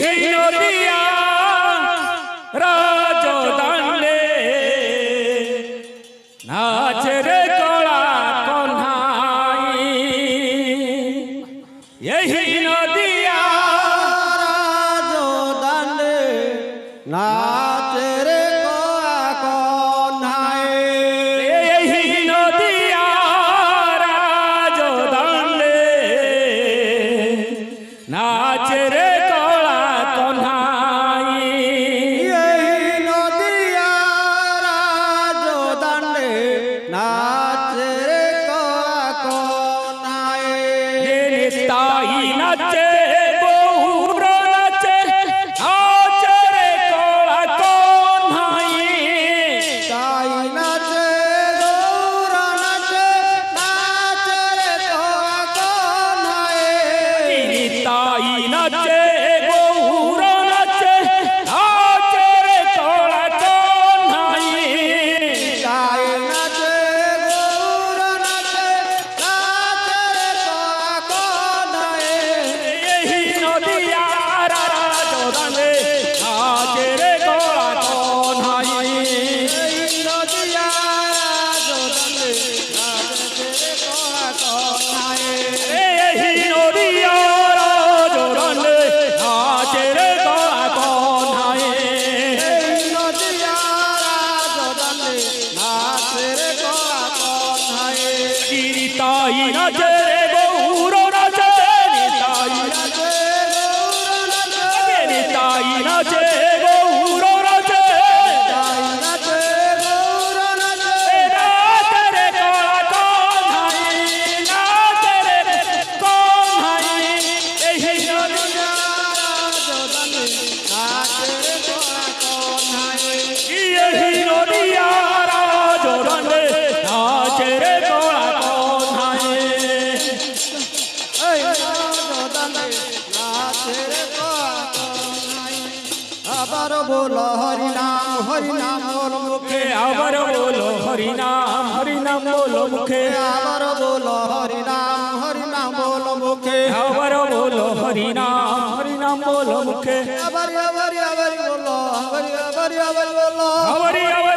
यही नदिया राजदाने नाच रे कला कन्हाई यही नदिया राजदाने नाच रे कला कन्हाई यही नदिया राजदाने नाच रे कला कन्हाई यही नदिया राजदाने नाच रे कला कन्हाई ताई नाचे बहुर नाचे नाच रे कला कन्हाई ताई नाचे गौर नाचे नाच रे कला कन्हाई ताई नाचे बहुर नाचे नाच रे कला कन्हाई ताई नाचे गौर नाचे नाच रे कला कन्हाई यही नदिया राजदाने नाच रे कला कन्हाई यही नदिया राजदाने नाच रे कला कन्हाई यही नदिया राजदाने नाच रे कला कन्हाई यही नदिया राजदाने नाच रे कला कन्हाई ताई नाचे बहुर नाचे ताई नाचे गौर नाचे ताई नाचे बहुर नाचे ताई नाचे गौर नाचे नाच रे कला कन्हाई नाच रे कन्हाई यही नदिया राजदाने नाच रे कला कन्हाई यही नदिया राजदाने नाच रे कला कन्हाई আবার বলো হরি নাম বলো মুখে আবার বলো হরি নাম বলো মুখে আবার বলো হরি নাম বলো মুখে আবার বলো হরি নাম বলো মুখে আবার বলো আবার বলো আবার